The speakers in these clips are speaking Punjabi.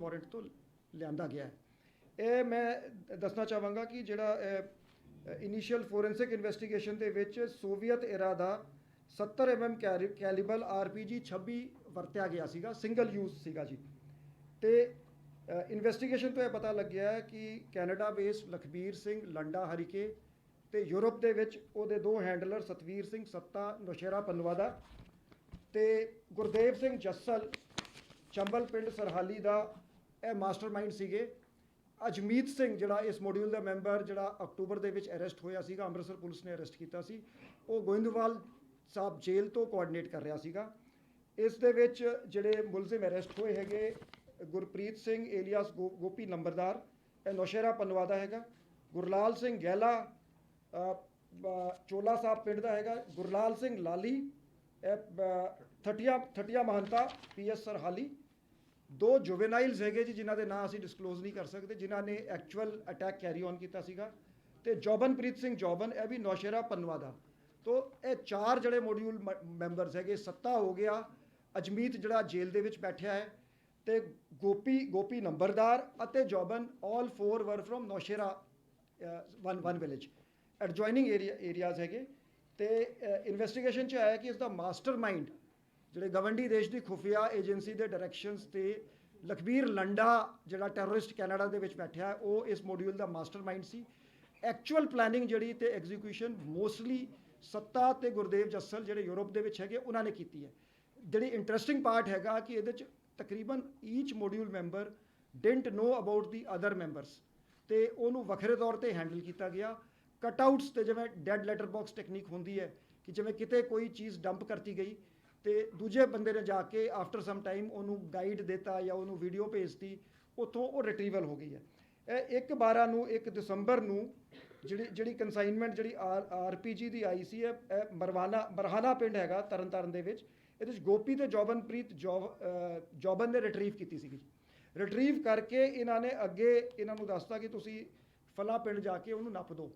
ਵਾਰੰਟ ਤੋਂ ਲਿਆਂਦਾ ਗਿਆ ਹੈ। ਇਹ ਮੈਂ ਦੱਸਣਾ ਚਾਹਾਂਗਾ ਕਿ ਜਿਹੜਾ ਇਨੀਸ਼ੀਅਲ ਫੋਰੈਂਸਿਕ ਇਨਵੈਸਟੀਗੇਸ਼ਨ ਦੇ ਵਿੱਚ ਸੋਵੀਅਤ ਏਰਾ ਦਾ 70 ਕੈਲੀਬਰ RPG 26 ਵਰਤਿਆ ਗਿਆ ਸੀਗਾ, ਸਿੰਗਲ ਯੂਜ਼ ਸੀਗਾ ਜੀ। ਤੇ ਇਨਵੈਸਟੀਗੇਸ਼ਨ ਤੋਂ ਇਹ ਪਤਾ ਲੱਗਿਆ ਹੈ ਕਿ ਕੈਨੇਡਾ ਬੇਸਡ ਲਖਬੀਰ ਸਿੰਘ ਲੰਡਾ ਹਰੀਕੇ ਤੇ ਯੂਰਪ ਦੇ ਵਿੱਚ ਉਹਦੇ ਦੋ ਹੈਂਡਲਰ ਸਤਵੀਰ ਸਿੰਘ ਸੱਤਾ ਨੌਸ਼ਹਿਰਾ ਪਨਵਾਦਾ ਤੇ ਗੁਰਦੇਵ ਸਿੰਘ ਜੱਸਲ ਚੰਬਲ ਪਿੰਡ ਸਰਹਾਲੀ ਦਾ ਇਹ ਮਾਸਟਰਮਾਈਂਡ ਸੀਗੇ। ਅਜਮੀਤ ਸਿੰਘ ਜਿਹੜਾ ਇਸ ਮੋਡਿਊਲ ਦਾ ਮੈਂਬਰ ਜਿਹੜਾ ਅਕਤੂਬਰ ਦੇ ਵਿੱਚ ਅਰੈਸਟ ਹੋਇਆ ਸੀਗਾ, ਅੰਮ੍ਰਿਤਸਰ ਪੁਲਿਸ ਨੇ ਅਰੈਸਟ ਕੀਤਾ ਸੀ, ਉਹ ਗੋਇੰਦਵਾਲ ਸਾਹਿਬ ਜੇਲ੍ਹ ਤੋਂ ਕੋਆਰਡੀਨੇਟ ਕਰ ਰਿਹਾ ਸੀਗਾ। ਇਸ ਦੇ ਵਿੱਚ ਜਿਹੜੇ ਮੁਲਜ਼ਮ ਅਰੈਸਟ ਹੋਏ ਹੈਗੇ ਗੁਰਪ੍ਰੀਤ ਸਿੰਘ ਏਲੀਅਸ ਗੋਪੀ ਨੰਬਰਦਾਰ, ਇਹ ਨੌਸ਼ਹਿਰਾ ਪਨਵਾਦਾ ਹੈਗਾ। ਗੁਰਲਾਲ ਸਿੰਘ ਗਹਿਲਾ ਚੋਲਾ ਸਾਹਿਬ ਪਿੰਡ ਦਾ ਹੈਗਾ। ਗੁਰਲਾਲ ਸਿੰਘ ਲਾਲੀ ਥਟੀਆ ਮਹੰਤਾ PS ਸਰਹਾਲੀ। ਦੋ ਜੁਵੇਨਾਈਲਸ ਹੈਗੇ ਜੀ ਜਿਨ੍ਹਾਂ ਦੇ ਨਾਂ ਅਸੀਂ ਡਿਸਕਲੋਜ਼ ਨਹੀਂ ਕਰ ਸਕਦੇ, ਜਿਨ੍ਹਾਂ ਨੇ ਐਕਚੁਅਲ ਅਟੈਕ ਕੈਰੀ ਔਨ ਕੀਤਾ ਸੀਗਾ। ਤੇ ਜੋਬਨਪ੍ਰੀਤ ਸਿੰਘ ਜੋਬਨ, ਇਹ ਵੀ ਨੌਸ਼ਹਿਰਾ ਪਨਵਾਦਾ। ਤੋ ਇਹ ਚਾਰ ਜਿਹੜੇ ਮੋਡਿਊਲ ਮੈਂਬਰਸ ਹੈਗੇ, ਸੱਤਾ ਹੋ ਗਿਆ, ਅਜਮੀਤ ਜਿਹੜਾ ਜੇਲ੍ਹ ਦੇ ਵਿੱਚ ਬੈਠਿਆ ਹੈ, ਤੇ ਗੋਪੀ ਨੰਬਰਦਾਰ ਅਤੇ ਜੋਬਨ, ਆਲ 4 ਵਰ from Nowshera one village, adjoining areas ਹੈਗੇ। ਤੇ ਇਨਵੈਸਟੀਗੇਸ਼ਨ 'ਚ ਆਇਆ ਕਿ ਇਸ ਦਾ ਮਾਸਟਰਮਾਈਂਡ ਜਿਹੜੇ ਗਵੰਡੀ ਦੇਸ਼ ਦੀ ਖੁਫੀਆ ਏਜੰਸੀ ਦੇ ਡਾਇਰੈਕਸ਼ਨਸ ਤੇ ਲਖਬੀਰ ਲੰਡਾ ਜਿਹੜਾ ਟੈਰਰਿਸਟ ਕੈਨੇਡਾ ਦੇ ਵਿੱਚ ਬੈਠਿਆ, ਉਹ ਇਸ ਮੋਡਿਊਲ ਦਾ ਮਾਸਟਰਮਾਈਂਡ ਸੀ। ਐਕਚੁਅਲ ਪਲੈਨਿੰਗ ਜਿਹੜੀ ਤੇ ਐਗਜ਼ੀਕਿਊਸ਼ਨ ਮੋਸਟਲੀ ਸੱਤਾ ਤੇ ਗੁਰਦੇਵ ਜੱਸਲ ਜਿਹੜੇ ਯੂਰਪ ਦੇ ਵਿੱਚ ਹੈਗੇ ਉਹਨਾਂ ਨੇ ਕੀਤੀ ਹੈ। ਜਿਹੜੀ ਇੰਟਰਸਟਿੰਗ ਪਾਰਟ ਹੈਗਾ ਕਿ ਇਹਦੇ 'ਚ ਤਕਰੀਬਨ each module member didn't know about the other members, ਤੇ ਉਹਨੂੰ ਵੱਖਰੇ ਤੌਰ ਤੇ ਹੈਂਡਲ ਕੀਤਾ ਗਿਆ। ਕਟਆਊਟਸ ਤੇ ਜਿਵੇਂ ਡੈਡ ਲੈਟਰ ਬਾਕਸ ਟੈਕਨੀਕ ਹੁੰਦੀ ਹੈ ਕਿ ਜਿਵੇਂ ਕਿਤੇ ਕੋਈ ਚੀਜ਼ ਡੰਪ ਕਰਤੀ ਗਈ ਤੇ ਦੂਜੇ ਬੰਦੇ ਨੇ ਜਾ ਕੇ ਆਫਟਰ ਸਮ ਟਾਈਮ ਉਹਨੂੰ ਗਾਈਡ ਦਿੱਤਾ ਜਾਂ ਉਹਨੂੰ ਵੀਡੀਓ ਭੇਜਤੀ, ਉੱਥੋਂ ਉਹ ਰਿਟਰੀਵਲ ਹੋ ਗਈ ਹੈ। ਇਹ 1/12 ਨੂੰ 1 ਦਸੰਬਰ ਨੂੰ ਜਿਹੜੀ ਕੰਸਾਈਨਮੈਂਟ ਜਿਹੜੀ RPG ਦੀ ਆਈ ਸੀ, ਇਹ ਮਰਹਾਨਾ ਪਿੰਡ ਹੈਗਾ ਤਰਨਤਾਰਨ ਦੇ ਵਿੱਚ। ਇਹਦੇ ਵਿੱਚ ਗੋਪੀ ਤੇ ਜੋਬਨਪ੍ਰੀਤ ਜੋਬਨ ਨੇ ਰਿਟਰੀਵ ਕੀਤੀ ਸੀਗੀ। ਰਿਟਰੀਵ ਕਰਕੇ ਇਹਨਾਂ ਨੇ ਅੱਗੇ ਇਹਨਾਂ ਨੂੰ ਦੱਸਤਾ ਕਿ ਤੁਸੀਂ ਫਲਾ ਪਿੰਡ ਜਾ ਕੇ ਉਹਨੂੰ ਨੱਪ ਦਿਓ।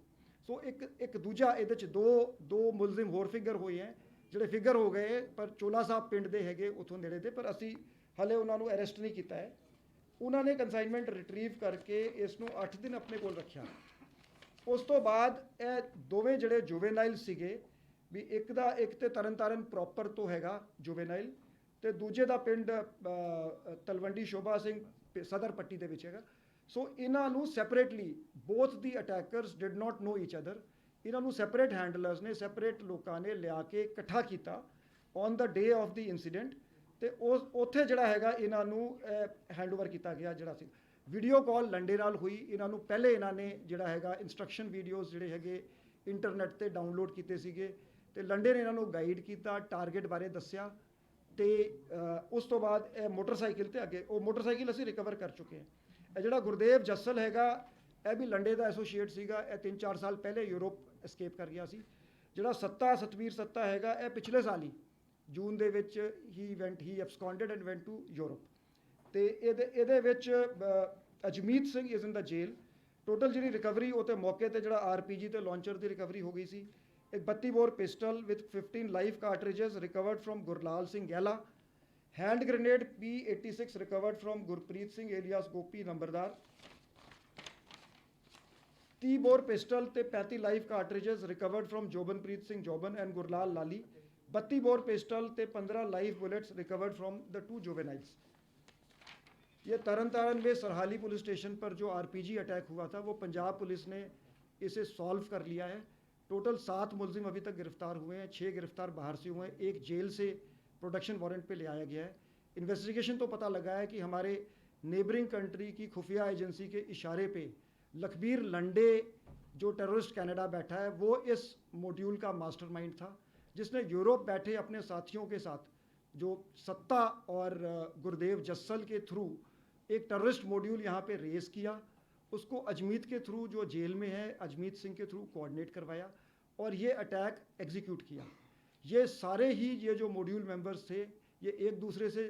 ਸੋ ਇੱਕ ਦੂਜਾ ਇਹਦੇ 'ਚ ਦੋ ਮੁਲਜ਼ਮ ਹੋਰ ਫਿਗਰ ਹੋਏ ਹੈ, ਜਿਹੜੇ ਫਿਗਰ ਹੋ ਗਏ ਪਰ ਚੋਲਾ ਸਾਹਿਬ ਪਿੰਡ ਦੇ ਹੈਗੇ ਉੱਥੋਂ ਨੇੜੇ ਦੇ, ਪਰ ਅਸੀਂ ਹਾਲੇ ਉਹਨਾਂ ਨੂੰ ਅਰੈਸਟ ਨਹੀਂ ਕੀਤਾ ਹੈ। ਉਹਨਾਂ ਨੇ ਕੰਸਾਈਨਮੈਂਟ ਰਿਟਰੀਵ ਕਰਕੇ ਇਸ ਨੂੰ 8 ਦਿਨ ਆਪਣੇ ਕੋਲ ਰੱਖਿਆ। ਉਸ ਤੋਂ ਬਾਅਦ ਇਹ ਦੋਵੇਂ ਜਿਹੜੇ ਜੁਵੇਨਾਈਲ ਸੀਗੇ, ਵੀ ਇੱਕ ਤੇ ਤਰਨਤਾਰਨ ਪ੍ਰੋਪਰ ਤੋਂ ਹੈਗਾ ਜੁਵੇਨਾਈਲ, ਤੇ ਦੂਜੇ ਦਾ ਪਿੰਡ ਤਲਵੰਡੀ ਸ਼ੋਭਾ ਸਿੰਘ ਸਦਰ ਪੱਟੀ ਦੇ ਵਿੱਚ ਹੈਗਾ। ਸੋ ਇਹਨਾਂ ਨੂੰ separately both the attackers did not know each other, ਇਹਨਾਂ ਨੂੰ ਸੈਪਰੇਟ ਹੈਂਡਲਰਸ ਨੇ, ਸੈਪਰੇਟ ਲੋਕਾਂ ਨੇ ਲਿਆ ਕੇ ਇਕੱਠਾ ਕੀਤਾ on the day of the incident, ਤੇ ਉੱਥੇ ਜਿਹੜਾ ਹੈਗਾ ਇਹਨਾਂ ਨੂੰ ਹੈਂਡਓਵਰ ਕੀਤਾ ਗਿਆ। ਜਿਹੜਾ ਸੀ ਵੀਡੀਓ ਕਾਲ ਲੰਡੇ ਨਾਲ ਹੋਈ। ਇਹਨਾਂ ਨੂੰ ਪਹਿਲੇ ਇਹਨਾਂ ਨੇ ਜਿਹੜਾ ਹੈਗਾ ਇੰਸਟਰਕਸ਼ਨ ਵੀਡੀਓਜ਼ ਜਿਹੜੇ ਹੈਗੇ ਇੰਟਰਨੈਟ ਤੇ ਡਾਊਨਲੋਡ ਕੀਤੇ ਸੀਗੇ, ਤੇ ਲੰਡੇ ਨੇ ਇਹਨਾਂ ਨੂੰ ਗਾਈਡ ਕੀਤਾ, ਟਾਰਗੇਟ ਬਾਰੇ ਦੱਸਿਆ। ਤੇ ਉਸ ਤੋਂ ਬਾਅਦ ਇਹ ਮੋਟਰਸਾਈਕਲ ਤੇ ਅੱਗੇ, ਉਹ ਮੋਟਰਸਾਈਕਲ ਅਸੀਂ ਰਿਕਵਰ ਕਰ ਚੁੱਕੇ ਹਾਂ। ਇਹ ਜਿਹੜਾ ਗੁਰਦੇਵ ਜੱਸਲ ਹੈਗਾ, ਇਹ ਵੀ ਲੰਡੇ ਦਾ ਐਸੋਸੀਏਟ ਸੀਗਾ। ਇਹ 3-4 ਸਾਲ ਪਹਿਲੇ ਯੂਰਪ ਐਸਕੇਪ ਕਰ ਗਿਆ ਸੀ। ਜਿਹੜਾ ਸਤਵੀਰ ਸੱਤਾ ਹੈਗਾ, ਇਹ ਪਿਛਲੇ ਸਾਲ ਹੀ ਜੂਨ ਦੇ ਵਿੱਚ ਹੀ absconded and went to Europe. ਤੇ ਇਹਦੇ ਵਿੱਚ Ajmeet Singh is in the jail. Total ਜਿਹੜੀ ਰਿਕਵਰੀ ਉਹ ਤੇ ਮੌਕੇ ਤੇ ਜਿਹੜਾ RPG ਤੇ ਲਾਂਚਰ ਦੀ ਰਿਕਵਰੀ ਹੋ ਗਈ ਸੀ। ਇੱਕ 32 bore pistol with 15 live cartridges recovered from Gurlal Singh Gahila. Hand grenade P86 recovered from Gurpreet Singh alias Gopi Nambardar. 30 bore pistol ते 35 live cartridges recovered from Jobanpreet Singh Joban and Gurlal Lali. 32 bore pistol ते 15 live bullets recovered from the 2 juveniles. ये तरनतारन में सरहाली पुलिस स्टेशन पर जो RPG अटैक हुआ था, वो पंजाब पुलिस ने इसे सॉल्व कर लिया है। टोटल 7 मुलजिम अभी तक गिरफ्तार हुए हैं, 6 गिरफ्तार बाहर से हुए हैं, एक जेल से प्रोडक्शन वारंट पे ले आया गया है। इन्वेस्टिगेशन तो पता लगा है कि हमारे नेबरिंग कंट्री की खुफिया एजेंसी के इशारे पे लखबीर लंडे जो टेररिस्ट कनाडा बैठा है, वो इस मॉड्यूल का मास्टरमाइंड था, जिसने यूरोप बैठे अपने साथियों के साथ जो सत्ता और गुरदेव जस्सल के थ्रू एक टेररिस्ट मॉड्यूल यहाँ पे रेस किया। उसको अजमीत के थ्रू जो जेल में है, अजमीत सिंह के थ्रू कोऑर्डिनेट करवाया और ये अटैक एग्जीक्यूट किया। ये सारे ही ये जो मॉड्यूल मेंबर्स थे, ये एक दूसरे से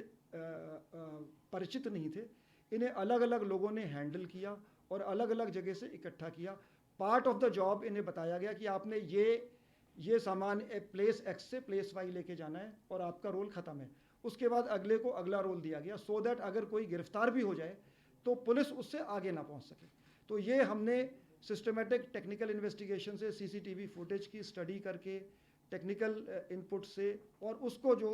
परिचित नहीं थे। इन्हें अलग अलग लोगों ने हैंडल किया और अलग अलग जगह से इकट्ठा किया। पार्ट ऑफ द जॉब इन्हें बताया गया कि आपने ये सामान प्लेस X से प्लेस Y लेके जाना है और आपका रोल ख़त्म है। उसके बाद अगले को अगला रोल दिया गया, सो दैट अगर कोई गिरफ्तार भी हो जाए तो पुलिस उससे आगे ना पहुंच सके। तो ये हमने सिस्टमेटिक टेक्निकल इन्वेस्टिगेशन से, सीसीटीवी फुटेज की स्टडी करके, टेक्निकल इनपुट से, और उसको जो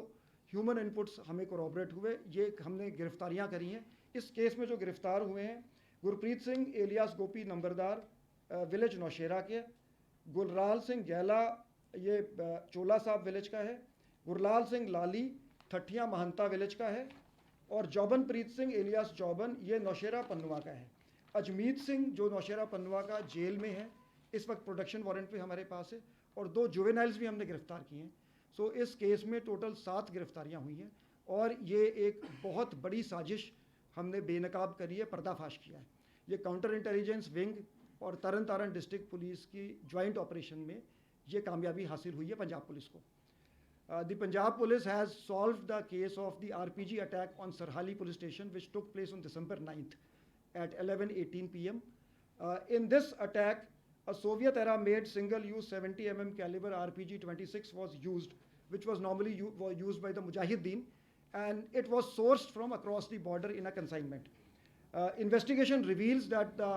ह्यूमन इनपुट्स हमें कोरॉबरेट हुए, ये हमने गिरफ्तारियां करी हैं। इस केस में जो गिरफ्तार हुए हैं, गुरप्रीत सिंह एलियास गोपी नंबरदार, विलेज नौशेरा के, गुलराल सिंह गैला ये चोला साहब विलेज का है, गुरलाल सिंह लाली ठठिया महंता विलेज का है, और जौबनप्रीत सिंह एलियास जौबन ये नौशेरा पन्नुआ का है। अजमीत सिंह जो नौशेरा पन्नुआ का जेल में है, इस वक्त प्रोडक्शन वारंट पे हमारे पास है, और 2 जुवेनाइल्स भी हमने गिरफ्तार किए हैं। सो इस केस में टोटल 7 गिरफ्तारियां हुई हैं, और ये एक बहुत बड़ी साजिश हमने बेनकाब करी है, पर्दाफाश किया है। ये काउंटर इंटेलिजेंस विंग और तरन तारण डिस्ट्रिक्ट पुलिस की ज्वाइंट ऑपरेशन में ये कामयाबी हासिल हुई है पंजाब पुलिस को। The Punjab police has solved the case of the RPG attack on Sarhali police station, which took place on December 9th at 11:18 p.m. In this attack, a Soviet-era made single-use 70 mm caliber RPG-26 was used, which was normally used by the Mujahideen, and it was sourced from across the border in a consignment. Investigation reveals that the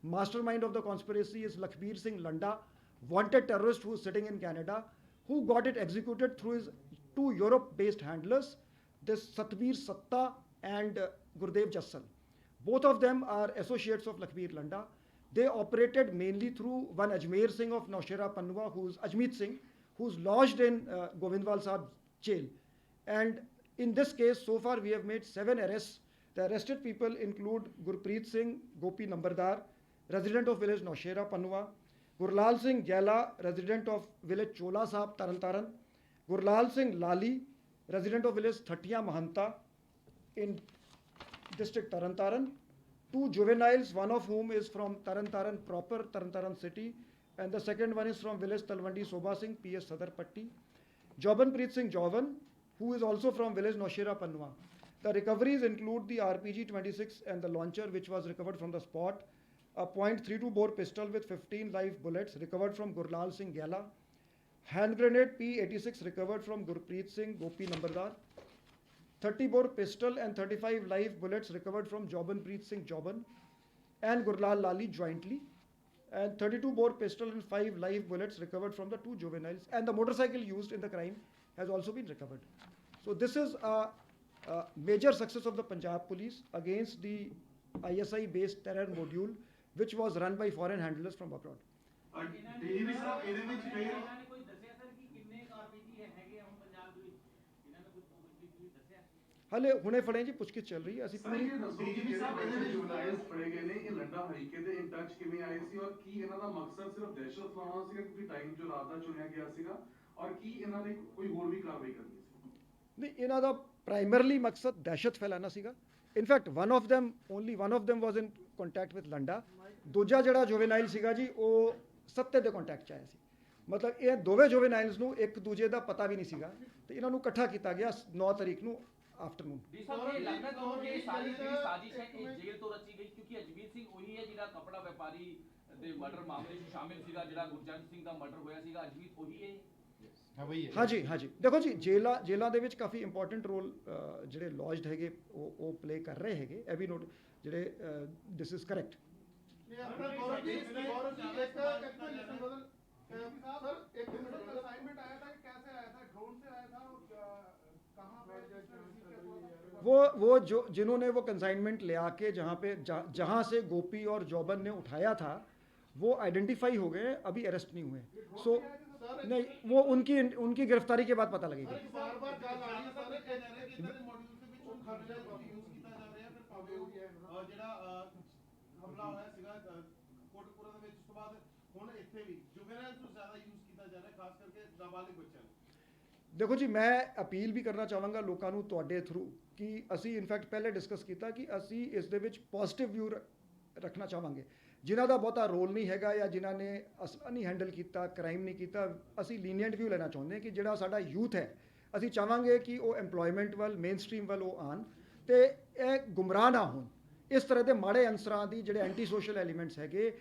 mastermind of the conspiracy is Lakhbir Singh Landa, wanted terrorist who is sitting in Canada, who got it executed through his 2 Europe-based handlers, this Satbir Satta and Gurdev Jassal. Both of them are associates of Lakhbir Landa. They operated mainly through one Ajmer Singh of Naushera Panwa, who's Ajmeet Singh, who's lodged in Govindwal Sahib jail. And in this case, so far we have made 7 arrests. The arrested people include Gurpreet Singh Gopi Nambardar, resident of village Naushera Panwa, Gurlal Singh Gela, resident of village Chola Sahab Taran Taran, Gurlal Singh Lali, resident of village Thatiya Mahanta in district Taran Taran, 2 juveniles, one of whom is from Taran Taran proper, Taran Taran city, and the second one is from village Talwandi Soba Singh, PS Sadarpatti, Jobanpreet Singh Jovan, who is also from village Naushera Panwa. The recoveries include the RPG-26 and the launcher, which was recovered from the spot, a .32 bore pistol with 15 live bullets recovered from Gurlal Singh Gela, hand grenade P86 recovered from Gurpreet Singh Gopi Nambardar, 30 bore pistol and 35 live bullets recovered from Jobanpreet Singh Joban and Gurlal Lali jointly, and 32 bore pistol and 5 live bullets recovered from the 2 juveniles, and the motorcycle used in the crime has also been recovered. So this is a major success of the Punjab police against the ISI based terror module, which was run by foreign handlers from abroad. हाले हुणे फड़े जी पुछगिछ चल रही है ਅਸੀਂ ਪੂਰੀ ਡੀਜੀਪੀ ਸਾਹਿਬ ਇਹਦੇ ਵਿੱਚ ਜੁਵਨਾਈਲਸ ਫੜੇ ਗਏ ਨੇ ਇਹ ਲੰਡਾ ਹਰੀਕੇ ਦੇ ਇਨ ਟੱਚ ਕਿਵੇਂ ਆਏ ਸੀ ਔਰ ਕੀ ਇਹਨਾਂ ਦਾ ਮਕਸਦ ਸਿਰਫ ਦਹਿਸ਼ਤ ਫੈਲਾਉਣਾ ਸੀਗਾ ਕਿਉਂਕਿ ਟਾਈਮ ਜੋ ਰਾਤ ਦਾ ਚੁਣਿਆ ਗਿਆ ਸੀਗਾ ਔਰ ਕੀ ਇਹਨਾਂ ਨੇ ਕੋਈ ਹੋਰ ਵੀ ਕਾਰਵਾਈ ਕਰਨੀ ਸੀ ਨਹੀਂ ਇਹਨਾਂ ਦਾ ਪ੍ਰਾਇਮਰਲੀ ਮਕਸਦ ਦਹਿਸ਼ਤ ਫੈਲਾਉਣਾ ਸੀਗਾ in fact only one of them was in contact with Landa ਦੂਜਾ ਜਿਹੜਾ ਜੁਵੇਨਾਈਲ ਸੀਗਾ ਜੀ ਉਹ ਸੱਤੇ ਦੇ ਕੰਟੈਕਟ 'ਚ ਆਇਆ ਸੀ ਮਤਲਬ ਇਹ ਦੋਵੇਂ ਜੁਵੇਨਾਈਲਸ ਨੂੰ ਇੱਕ ਦੂਜੇ ਦਾ ਪਤਾ ਵੀ ਨਹੀਂ ਸੀਗਾ ਤੇ ਇਹਨਾਂ ਨੂੰ ਇਕੱਠਾ ਕੀਤਾ ਗਿਆ 9 ਤਾਰੀਖ ਨੂੰ आफ्टरनून अजमीत सिंह वही है जिहड़ा कपड़ा व्यापारी दे मर्डर मामले च शामिल सीगा जिहड़ा गुरजंत सिंह दा मर्डर होया सीगा अजमीत वही है हाँ जी देखो जी जेलों ਦੇ ਵਿੱਚ ਕਾਫੀ ਇੰਪੋਰਟੈਂਟ ਰੋਲ ਜਿਹੜੇ ਲੌਜਡ ਹੈਗੇ ਉਹ ਪਲੇ ਕਰ ਰਹੇ ਹੈਗੇ ਇਹ ਵੀ ਨੋਟ ਜਿਹੜੇ ਦਿਸ ਇਜ਼ ਕਰੈਕਟ वो जो जिन्होंने वो कंसाइनमेंट ले आके जहाँ से गोपी और जौबन ने उठाया था वो आइडेंटिफाई हो गए, अभी अरेस्ट नहीं हुए। सो नहीं वो उनकी गिरफ्तारी के बाद पता लगेगा। देखो जी मैं अपील भी करना चाहांगा लोगों ਨੂੰ ਤੁਹਾਡੇ ਥਰੂ कि ਅਸੀਂ ਇਨਫੈਕਟ ਪਹਿਲੇ ਡਿਸਕਸ ਕੀਤਾ ਕਿ ਅਸੀਂ ਇਸ ਦੇ ਵਿੱਚ ਪੋਜ਼ਿਟਿਵ ਵਿਊ ਰੱਖਣਾ ਚਾਹਾਂਗੇ ਜਿਨ੍ਹਾਂ ਦਾ ਬਹੁਤਾ ਰੋਲ ਨਹੀਂ ਹੈਗਾ ਜਾਂ ਜਿਨ੍ਹਾਂ ਨੇ ਅਸਲਾ ਨਹੀਂ ਹੈਂਡਲ ਕੀਤਾ ਕ੍ਰਾਈਮ ਨਹੀਂ ਕੀਤਾ ਅਸੀਂ ਲੀਨੀਅੰਟ ਵਿਊ ਲੈਣਾ ਚਾਹੁੰਦੇ ਹਾਂ ਕਿ ਜਿਹੜਾ ਸਾਡਾ ਯੂਥ ਹੈ ਅਸੀਂ ਚਾਹਾਂਗੇ ਕਿ ਉਹ ਐਮਪਲੋਇਮੈਂਟ ਵੱਲ ਮੇਨ ਸਟਰੀਮ ਵੱਲ ਉਹ ਆਉਣ ਤੇ ਇਹ ਗੁੰਮਰਾਹ ਨਾ ਹੋਣ ਇਸ ਤਰ੍ਹਾਂ ਦੇ ਮਾੜੇ ਅਨਸਰਾਂ ਦੀ ਜਿਹੜੇ ਐਂਟੀ ਸੋਸ਼ਲ ਐਲੀਮੈਂਟਸ ਹੈਗੇ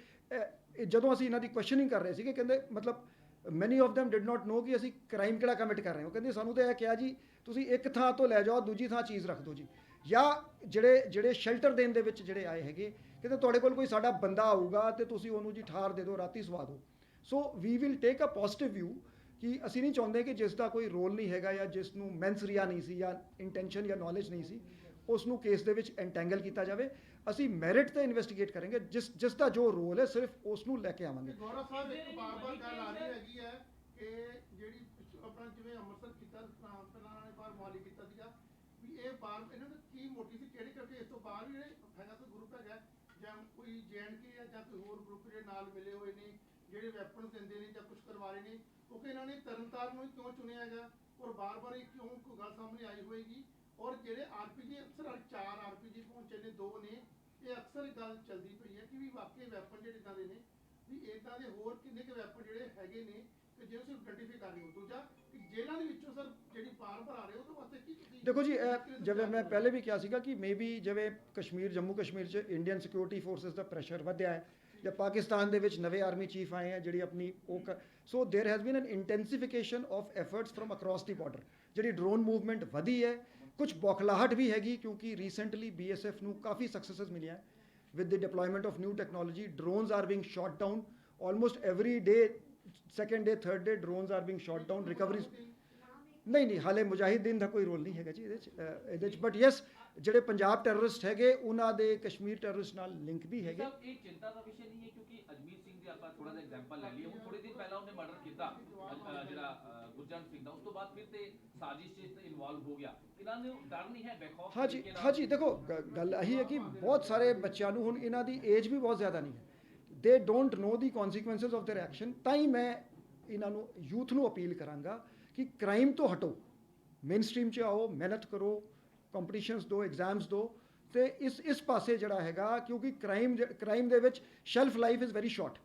ਜਦੋਂ ਅਸੀਂ ਇਹਨਾਂ ਦੀ ਕੁਐਸਚਨਿੰਗ ਕਰ ਰਹੇ ਸੀਗੇ ਕਹਿੰਦੇ ਮਤਲਬ ਮੈਨੀ of them did not know ਕਿ ਅਸੀਂ ਕ੍ਰਾਈਮ ਕਿਹੜਾ ਕਮਿਟ ਕਰ ਰਹੇ ਹਾਂ। ਉਹ ਕਹਿੰਦੇ ਸਾਨੂੰ ਤਾਂ ਇਹ ਕਿਹਾ ਜੀ ਤੁਸੀਂ ਇੱਕ ਥਾਂ ਤੋਂ ਲੈ ਜਾਓ ਦੂਜੀ ਥਾਂ ਚੀਜ਼ ਰੱਖ ਦਿਓ ਜੀ, ਜਾਂ ਜਿਹੜੇ ਸ਼ੈਲਟਰ ਦੇਣ ਦੇ ਵਿੱਚ ਜਿਹੜੇ ਆਏ ਹੈਗੇ ਕਹਿੰਦੇ ਤੁਹਾਡੇ ਕੋਲ ਕੋਈ ਸਾਡਾ ਬੰਦਾ ਆਊਗਾ ਤੇ ਤੁਸੀਂ ਉਹਨੂੰ ਜੀ ਠਾਰ ਦੇ ਦਿਓ, ਰਾਤੀ ਸਵਾ ਦਿਓ। So we will take a positive view ਕਿ ਅਸੀਂ ਨਹੀਂ ਚਾਹੁੰਦੇ ਕਿ ਜਿਸ ਦਾ ਕੋਈ ਰੋਲ ਨਹੀਂ ਹੈਗਾ ਜਾਂ ਜਿਸ ਨੂੰ ਮੈਂਸ ਰੀਆ ਨਹੀਂ ਸੀ ਜਾਂ ਇੰਟੈਂਸ਼ਨ ਜਾਂ ਨੌਲੇਜ ਨਹੀਂ ਸੀ ਉਸ ਨੂੰ ਕੇਸ ਦੇ ਵਿੱਚ ਐਂਟੈਂਗਲ ਕੀਤਾ ਜਾਵੇ। ਅਸੀਂ ਮੈਰਿਟ ਤੇ ਇਨਵੈਸਟੀਗੇਟ ਕਰਾਂਗੇ, ਜਿਸ ਦਾ ਜੋ ਰੋਲ ਹੈ ਸਿਰਫ ਉਸ ਨੂੰ ਲੈ ਕੇ ਆਵਾਂਗੇ। ਗੌਰਵ ਸਾਹਿਬ ਇੱਕ ਬਾਰ-ਬਾਰ ਗੱਲ ਆ ਰਹੀ ਹੈਗੀ ਹੈ ਕਿ ਜਿਹੜੀ ਆਪਣਾ ਜਿਵੇਂ ਅੰਮ੍ਰਿਤਸਰ ਕੀਤਾ ਪਹਿਲਾਂ ਨੇ ਬਾਹਰ ਮੁਹਾਲੀ ਕੀਤਾ ਸੀਗਾ ਵੀ ਇਹ ਬਾਹਰ ਇਹਨਾਂ ਦਾ ਕੀ ਮੋਟਿਵ ਸੀ, ਕਿਹੜੇ ਕਰਕੇ ਇਸ ਤੋਂ ਬਾਹਰ ਵੀ ਜਿਹੜੇ ਹੈਗਾ ਕੋਈ ਗਰੁੱਪ ਹੈਗਾ ਜਾਂ ਕੋਈ JNK ਹੈ ਜਾਂ ਕੋਈ ਹੋਰ ਗਰੁੱਪ ਜਿਹੜੇ ਨਾਲ ਮਿਲੇ ਹੋਏ ਨੇ ਜਿਹੜੇ ਵੈਪਨਸ ਦਿੰਦੇ ਨੇ ਜਾਂ ਕੁਝ ਕਰਵਾ ਰਹੇ ਨੇ, ਕਿਉਂਕਿ ਇਹਨਾਂ ਨੇ ਤਰਨਤਾਰਨ ਨੂੰ ਕਿਉਂ ਚੁਣਿਆ ਹੈਗਾ ਔਰ ਬਾਰ-ਬਾਰ ਇਹ ਕਿਉਂ ਕੋਈ ਗੱਲ ਸਾਹਮਣੇ ਆਈ ਹੋਏਗੀ ਔਰ ਜਿਹੜੇ RPG ਅਕਸਰ 4 RPG ਪਹੁੰਚੇ ਨੇ 2 ਨੇ, ਇਹ ਅਕਸਰ ਗੱਲ ਚੱਲਦੀ ਪਈ ਹੈ ਕਿ ਵੀ ਵਾਕਈ ਵੈਪਨ ਜਿਹੜੇ ਇਦਾਂ ਦੇ ਨੇ ਵੀ ਇਦਾਂ ਦੇ ਹੋਰ ਕਿੰਨੇ ਕੁ ਵੈਪਨ ਜਿਹੜੇ ਹੈਗੇ ਨੇ ਕਿ ਜਿਹਨੂੰ ਸਿਰਫ ਆਇਡੈਂਟੀਫਾਈ ਕਰ ਰਹੇ ਹੋ। ਦੂਜਾ ਕਿ ਜੇਲ੍ਹਾਂ ਦੇ ਵਿੱਚੋਂ ਸਰ ਜਿਹੜੀ ਬਾਰ-ਬਾਰ ਆ ਰਹੇ ਉਹਦੇ ਵਾਸਤੇ ਕੀ ਤੁਸੀਂ ਦੇਖੋ ਜੀ ਜਿਵੇਂ ਮੈਂ ਪਹਿਲੇ ਵੀ ਕਿਹਾ ਸੀਗਾ ਕਿ ਮੇਬੀ ਜਿਵੇਂ ਜੰਮੂ ਕਸ਼ਮੀਰ 'ਚ ਇੰਡੀਅਨ ਸਿਕਿਉਰਿਟੀ ਫੋਰਸਿਸ ਦਾ ਪ੍ਰੈਸ਼ਰ ਵਧਿਆ ਹੈ ਜਾਂ ਪਾਕਿਸਤਾਨ ਦੇ ਵਿੱਚ ਨਵੇਂ ਆਰਮੀ ਚੀਫ ਆਏ ਹੈ ਜਿਹੜੀ ਆਪਣੀ so there has been an intensification of efforts from across the border. ਜਿਹੜੀ ਡਰੋਨ ਮੂਵਮੈਂਟ ਵਧੀ ਹੈ, ਕੁਝ ਬੌਖਲਾਹਟ ਵੀ ਹੈਗੀ ਕਿਉਂਕਿ ਰੀਸੈਂਟਲੀ BSF ਨੂੰ ਕਾਫੀ ਸਕਸੈਸਸ ਮਿਲਿਆ with the deployment of new technology. Drones are being shot down almost every day, second day, third day drones are being shot down. Recoveries ਨਹੀਂ ਹਾਲੇ ਮੁਜਾਹਿਦੀਨ ਦਾ ਕੋਈ ਰੋਲ ਨਹੀਂ ਹੈਗਾ ਜੀ ਇਹਦੇ 'ਚ ਬਟ ਯੈਸ ਜਿਹੜੇ ਪੰਜਾਬ ਟੈਰਰਿਸਟ ਹੈਗੇ ਉਹਨਾਂ ਦੇ ਕਸ਼ਮੀਰ ਟੈਰਰਿਸਟ ਨਾਲ ਲਿੰਕ ਵੀ ਹੈਗੇ। ਸਰ ਇਹ ਚਿੰਤਾ ਦਾ ਵਿਸ਼ਾ ਨਹੀਂ ਹੈ ਕਿਉਂਕਿ ਅਜਮੀਰ ਸਿੰਘ ਦੀ ਆਪਾਂ ਥੋੜਾ ਜਿਹਾ ਐਗਜ਼ਾਮਪਲ ਲੈ ਲਈਏ, ਹੁਣ ਥੋੜੇ ਦਿਨ ਪਹਿਲਾਂ ਉਹਨੇ ਮਰਡਰ ਕੀਤਾ ਜਿਹੜਾ ਗੁਰਜੰਟ ਸਿੰਘ ਦਾ, ਉਸ ਤੋਂ ਬਾਅਦ ਫਿਰ ਤੇ ਸਾਜ਼ਿਸ਼ 'ਚ ਇਨਵੋਲਵ ਹੋ ਗਿਆ। ਇਹਨਾਂ ਨੂੰ ਡਰ ਨਹੀਂ ਹੈ ਬੇਖੌਫ? ਹਾਂਜੀ ਦੇਖੋ ਗੱਲ ਇਹੀ ਹੈ ਕਿ ਬਹੁਤ ਸਾਰੇ ਬੱਚਿਆਂ ਨੂੰ ਹੁਣ ਇਹਨਾਂ ਦੀ ਏਜ ਵੀ ਬਹੁਤ ਜ਼ਿਆਦਾ ਨਹੀਂ ਹੈ, ਦੇ don't know the ਕੌਨਸੀਕੁਐਂਸਿਸ of there action. ਤਾਂ ਹੀ ਮੈਂ ਇਹਨਾਂ ਨੂੰ ਯੂਥ ਨੂੰ ਅਪੀਲ ਕਰਾਂਗਾ ਕਿ ਕ੍ਰਾਈਮ ਤੋਂ ਹਟੋ, ਮੇਨ ਸਟ੍ਰੀਮ 'ਚ ਆਓ, ਮਿਹਨਤ ਕਰੋ, ਕੰਪੀਟੀਸ਼ਨਸ ਦਿਓ, ਐਗਜ਼ਾਮਸ ਦਿਓ ਤੇ ਇਸ ਪਾਸੇ ਜਿਹੜਾ ਹੈਗਾ ਕਿਉਂਕਿ ਕ੍ਰਾਈਮ ਦੇ ਵਿੱਚ shelf life is very short.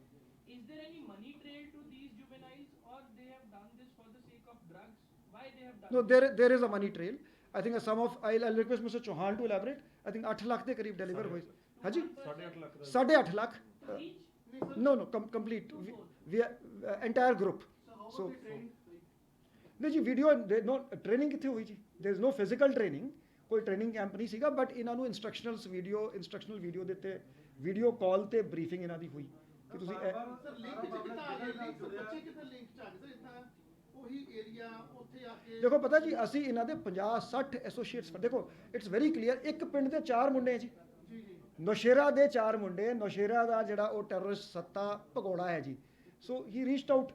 Is there any money trail to these juveniles or they have done this for the sake of drugs? Why they have done No, there is a money trail. I think a sum of I'll request Mr. Chauhan to elaborate. I think 8 lakh ਦੇ ਕਰੀਬ ਡਿਲੀਵਰ ਹੋਏ। ਹਾਂਜੀ 8.5 lakh no complete we entire group so ਨਹੀਂ ਜੀ ਵੀਡੀਓ ਨੋ ਟ੍ਰੇਨਿੰਗ ਕਿੱਥੇ ਹੋਈ ਜੀ, there is no physical training, ਕੋਈ ਟ੍ਰੇਨਿੰਗ ਕੈਂਪ ਨਹੀਂ ਸੀਗਾ ਬਟ ਇਹਨਾਂ ਨੂੰ ਇੰਸਟਰਕਸ਼ਨਲ ਵੀਡੀਓ ਦਿੱਤੇ, ਵੀਡੀਓ ਕਾਲ ਤੇ ਬਰੀਫਿੰਗ ਇਹਨਾਂ ਦੀ ਹੋਈ ਕਿ ਤੁਸੀਂ ਸਰ ਲਿੰਕ ਚ ਕਿੱਦਾਂ ਆ ਗਏ ਲਿੰਕ ਬੱਚੇ ਕਿੱਦਾਂ ਲਿੰਕ ਚ ਆ ਗਏ ਸਰ ਇਦਾਂ ਉਹੀ ਏਰੀਆ ਉੱਥੇ ਆ ਕੇ ਦੇਖੋ ਪਤਾ ਜੀ ਅਸੀਂ ਇਹਨਾਂ ਦੇ 50-60 ਐਸੋਸੀਏਟਸ ਦੇਖੋ ਇਟਸ ਵੈਰੀ ਕਲੀਅਰ ਇੱਕ ਪਿੰਡ ਦੇ 4 ਮੁੰਡੇ ਜੀ ਨੌਸ਼ੇਰਾ ਦੇ 4 ਮੁੰਡੇ, ਨੌਸ਼ੇਰਾ ਦਾ ਜਿਹੜਾ ਉਹ ਟੈਰਰਿਸਟ ਸੱਤਾ ਭਗੌੜਾ ਹੈ ਜੀ, ਸੋ ਹੀ ਰੀਚਡ ਆਊਟ।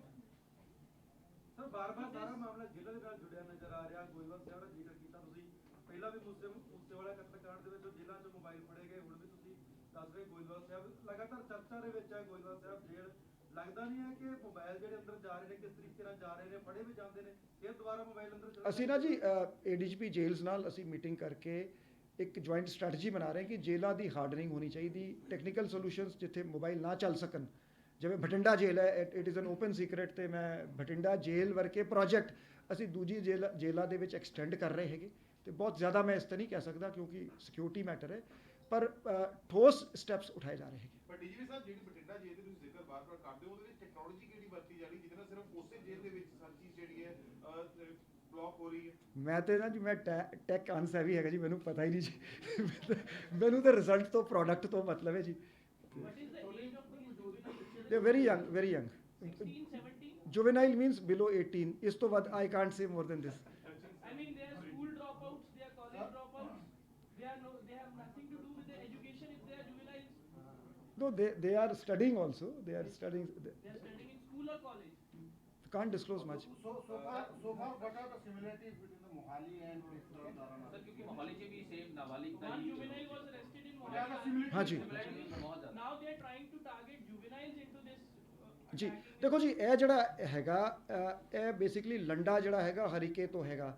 ਸਰ ਬਾਰ-ਬਾਰ ਸਾਰਾ ਮਾਮਲਾ ਜ਼ਿਲ੍ਹਾ ਦੇ ਨਾਲ ਜੁੜਿਆ ਨਜ਼ਰ ਆ ਰਿਹਾ। ਗੋਇੰਦਵਾਲ ਸਾਹਿਬ ਦਾ ਜ਼ਿਕਰ ਕੀਤਾ ਤੁਸੀਂ, ਪਹਿਲਾਂ ਵੀ ਮੂਸੇਵਾਲਾ ਕਤਲकांड ਦੇ ਵਿੱਚ ਜੇਲ੍ਹਾਂ 'ਚੋਂ ਮੋਬਾਈਲ ਫੜੇ ਗਏ, ਹੁਣ ਵੀ ਤੁਸੀਂ ਦੱਸ ਰਹੇ ਗੋਇੰਦਵਾਲ ਸਾਹਿਬ ਲਗਾਤਾਰ ਚਰਚਾ ਦੇ ਵਿੱਚ ਹੈ। ਗੋਇੰਦਵਾਲ ਸਾਹਿਬ ਜੇਲ੍ਹ ਲੱਗਦਾ ਨਹੀਂ ਹੈ ਕਿ ਮੋਬਾਈਲ ਜਿਹੜੇ ਅੰਦਰ ਜਾ ਰਹੇ ਨੇ ਕਿਸ ਤਰੀਕੇ ਨਾਲ ਜਾ ਰਹੇ ਨੇ, ਫੜੇ ਵੀ ਜਾਂਦੇ ਨੇ, ਫਿਰ ਦੁਬਾਰਾ ਮੋਬਾਈਲ ਅੰਦਰ ਅਸੀਂ ਨਾ ਜੀ ADGP ਜੇਲ੍ਸ ਨਾਲ ਅਸੀਂ ਮੀਟਿੰਗ ਕਰਕੇ ਇੱਕ ਜੁਆਇੰਟ ਸਟ੍ਰੈਟਜੀ ਬਣਾ ਰਹੇ ਕਿ ਜੇਲ੍ਹਾਂ ਦੀ ਹਾਰਡਨਿੰਗ ਹੋਣੀ ਚਾਹੀਦੀ, ਟੈਕਨੀਕਲ ਸੋਲੂਸ਼ਨਸ ਜਿੱਥੇ ਮੋਬਾਈਲ ਨਾ ਚੱਲ ਸਕਣ, ਜਿਵੇਂ ਬਠਿੰਡਾ ਜੇਲ੍ਹ ਹੈ it is an open secret ਤੇ ਮੈਂ ਬਠਿੰਡਾ ਜੇਲ੍ਹ ਵਰਗੇ ਪ੍ਰੋਜੈਕਟ ਅਸੀਂ ਦੂਜੀ ਜੇਲ੍ਹਾਂ ਦੇ ਵਿੱਚ ਐਕਸਟੈਂਡ ਕਰ ਰਹੇ ਹੈਗੇ ਤੇ ਬਹੁਤ ਜ਼ਿਆਦਾ ਮੈਂ ਇਸ ਤੇ ਨਹੀਂ ਕਹਿ ਸਕਦਾ ਕਿਉਂਕਿ ਸਿਕਿਉਰਿਟੀ ਮੈਟਰ ਹੈ, ਪਰ ਠੋਸ ਸਟੈਪਸ ਉਠਾਏ ਜਾ ਰਹੇ ਹੈਗੇ। ਪਰ DGP ਸਾਹਿਬ ਜਿਹੜੀ ਬਠਿੰਡਾ ਜੇਲ੍ਹ ਦੇ ਤੁਸੀਂ ਜ਼ਿਕਰ ਬਾਰ-ਬਾਰ ਕਰਦੇ ਹੋ ਉਹਦੇ ਵਿੱਚ ਟੈਕਨੋਲੋਜੀ ਕਿਹੜੀ ਵਰਤੀ ਜਾ ਰਹੀ ਜਿਹਦੇ ਨਾਲ ਸਿਰਫ ਉਸੇ ਜੇਲ੍ਹ ਦੇ ਵਿੱਚ ਹਰ ਚੀਜ਼ ਜਿਹੜੀ ਹੈ ਬਲੌਕ ਹੋ ਰਹੀ ਹੈ? ਮੈਂ ਤੇ ਨਾ ਜੀ ਮੈਂ ਟੈਕ ਅਨਸੈਵੀ ਹੈਗਾ ਜੀ, ਮੈਨੂੰ ਪਤਾ ਹੀ ਨਹੀਂ ਜੀ ਮੈਨੂੰ ਤਾਂ ਰਿਜ਼ਲਟ ਤੋਂ ਪ੍ਰੋਡਕਟ ਤੋਂ ਮਤਲਬ ਹੈ ਜੀ। What is the age of these juveniles? ਦੇ very young 16, 17? juvenile means below 18 ਇਸ ਤੋਂ ਵੱਧ I can't say more than this. I mean, they are school dropouts, they are college dropouts. They have nothing to do with their education if they are juveniles. No, they are studying also. They are studying. They are studying in school or college. Can't disclose much. So far what are the similarities between the Mohali and Tarana? Sir ਕਿਉਂਕਿ ਮੋਹਾਲੀ 'ਚ ਵੀ ਸੇਮ ਨਾਬਾਲਿਗ ਦਾ One ਹੀ juvenile was arrested in What are the Mohali. similarities? हाँ जी। ਬਹੁਤ ਜ਼ਿਆਦਾ। Now they are trying to target juveniles into this. ਜੀ attacking ਦੇਖੋ ਜੀ ਇਹ ਜਿਹੜਾ ਹੈਗਾ ਇਹ ਬੇਸਿਕਲੀ ਲੰਡਾ ਜਿਹੜਾ ਹੈਗਾ ਹਰੀਕੇ ਤੋਂ ਹੈਗਾ,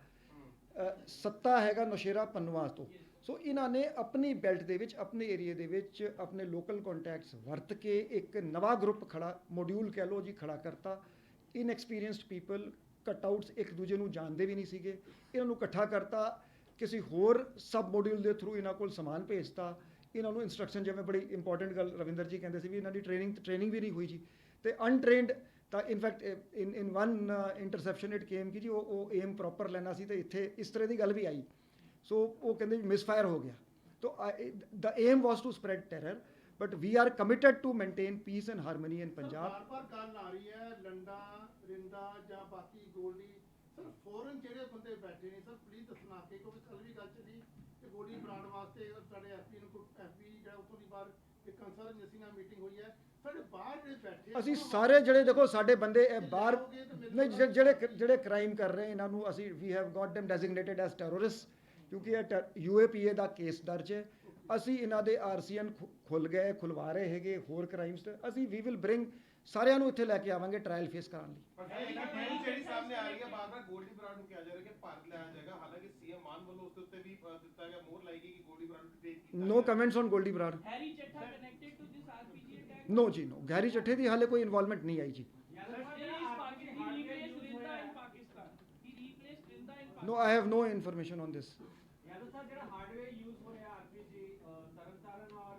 ਸੱਤਾ ਹੈਗਾ ਨੌਸ਼ੇਰਾ ਪੰਨਵਾ ਤੋਂ। ਸੋ ਇਹਨਾਂ ਨੇ ਆਪਣੀ ਬੈਲਟ ਦੇ ਵਿੱਚ ਆਪਣੇ ਏਰੀਆ ਦੇ ਵਿੱਚ ਆਪਣੇ ਲੋਕਲ ਕੰਟੈਕਟਸ ਵਰਤ ਕੇ ਇੱਕ ਨਵਾਂ ਗਰੁੱਪ ਖੜਾ ਮੋਡਿਊਲ ਕਹਿ ਲਓ ਜੀ ਖੜਾ ਕਰਤਾ। ਇਨਐਕਸਪੀਰੀਅੰਸਡ ਪੀਪਲ ਕਟ ਆਊਟਸ ਇੱਕ ਦੂਜੇ ਨੂੰ ਜਾਣਦੇ ਵੀ ਨਹੀਂ ਸੀਗੇ, ਇਹਨਾਂ ਨੂੰ ਇਕੱਠਾ ਕਰਤਾ, ਕਿਸੇ ਹੋਰ ਸਬ ਮੋਡਿਊਲ ਦੇ ਥਰੂ ਇਹਨਾਂ ਕੋਲ ਸਮਾਨ ਭੇਜਤਾ, ਇਹਨਾਂ ਨੂੰ ਇੰਸਟਰਕਸ਼ਨ ਜਿਵੇਂ ਬੜੀ ਇੰਪੋਰਟੈਂਟ ਗੱਲ ਰਵਿੰਦਰ ਜੀ ਕਹਿੰਦੇ ਸੀ ਵੀ ਇਹਨਾਂ ਦੀ ਟ੍ਰੇਨਿੰਗ ਵੀ ਨਹੀਂ ਹੋਈ ਜੀ ਤੇ ਅਨਟ੍ਰੇਨਡ ਤਾਂ in fact in one interception it came ਕਿ ਜੀ ਉਹ ਏਮ ਪ੍ਰੋਪਰ ਲੈਣਾ ਸੀ ਤੇ ਇੱਥੇ ਇਸ ਤਰ੍ਹਾਂ ਦੀ ਗੱਲ ਵੀ ਆਈ। ਸੋ ਉਹ ਕਹਿੰਦੇ ਮਿਸਫਾਇਰ ਹੋ ਗਿਆ। तो the aim was to spread terror, but we are committed to maintain peace and harmony in Punjab. ਬਾਰ-ਬਾਰ ਗੱਲ ਆ ਰਹੀ ਹੈ ਲੰਡਾ ਰਿੰਦਾ ਜਾਂ ਬਾਕੀ ਗੋਲਡੀ ਸਰ ਫੋਰਨ ਜਿਹੜੇ ਬੰਦੇ ਬੈਠੇ ਨੇ ਸਰ ਪਲੀਜ਼ ਦੱਸਣਾ ਕਿ ਕਿਉਂਕਿ ਕੱਲ ਵੀ ਗੱਲ ਚੱਲੀ ਕਿ ਗੋਲਡੀ ਬਰਾਂਡ ਵਾਸਤੇ ਸਾਡੇ ਐਸਪੀ ਨੂੰ ਐਸਪੀ ਜਿਹੜਾ ਉੱਥੋਂ ਦੀ ਬਾਹਰ ਇੱਕ ਕੰਸਰਨ ਅਸੀਂ ਨਾਲ ਮੀਟਿੰਗ ਹੋਈ ਹੈ ਸਾਡੇ ਬਾਹਰ ਜਿਹੜੇ ਬੈਠੇ ਅਸੀਂ ਸਾਰੇ ਜਿਹੜੇ ਦੇਖੋ ਸਾਡੇ ਬੰਦੇ ਇਹ ਬਾਹਰ ਨਹੀਂ ਜਿਹੜੇ ਕ੍ਰਾਈਮ ਕਰ ਰਹੇ ਇਹਨਾਂ ਨੂੰ ਅਸੀਂ ਵੀ have got them designated as terrorists ਕਿਉਂਕਿ ਇਹ UAPA ਦਾ ਕੇਸ ਦਰਜ ਹੈ। ਅਸੀਂ ਇਹਨਾਂ ਦੇ RCN ਖੁਲਵਾ ਰਹੇ ਹੈਗੇ ਹੋਰ ਕ੍ਰਾਈਮਸ ਤੇ ਅਸੀਂ ਵੀ ਵਿਲ ਬ੍ਰਿੰਗ ਸਾਰਿਆਂ ਨੂੰ ਇੱਥੇ ਲੈ ਕੇ ਆਵਾਂਗੇ ਟ੍ਰਾਇਲ ਫੇਸ ਕਰਾਉਣ ਲਈ। ਪਰ ਜਿਹੜੀ ਸਾਹਮਣੇ ਆ ਰਹੀ ਹੈ ਬਾਰ-ਬਾਰ ਗੋਲਡੀ ਬਰਾੜ ਨੂੰ ਕਿਹਾ ਜਾ ਰਿਹਾ ਕਿ ਭਾਰਤ ਲਿਆਇਆ ਜਾਏਗਾ, ਹਾਲਾਂਕਿ ਸੀਐਮ ਮਾਨ ਵੱਲੋਂ ਉਸ ਦੇ ਉੱਤੇ ਵੀ ਦਿੱਤਾ ਗਿਆ ਮੋਹਰ ਲਾਈ ਗਈ ਕਿ ਗੋਲਡੀ ਬਰਾੜ ਨੂੰ ਟ੍ਰੀਟ ਕੀਤਾ No comments on Goldi Brar. Harry Chetta connected to this RPG attack? No ਜੀ no, ਗਹਿਰੀ ਚੱਠੇ ਦੀ ਹਾਲੇ ਕੋਈ ਇਨਵੋਲਵਮੈਂਟ ਨਹੀਂ ਆਈ ਜੀ। He replaced Rinda in Pakistan. He replaced Rinda in Pakistan. No, I have no information on this. Yadav साहब ਜਿਹੜਾ ਹਾਰਡਵੇਅਰ ਯੂਜ਼ ਹੋ ਰਿਹਾ ਆਰਪੀਜੀ ਤਰਨਤਾਰਨ ਔਰ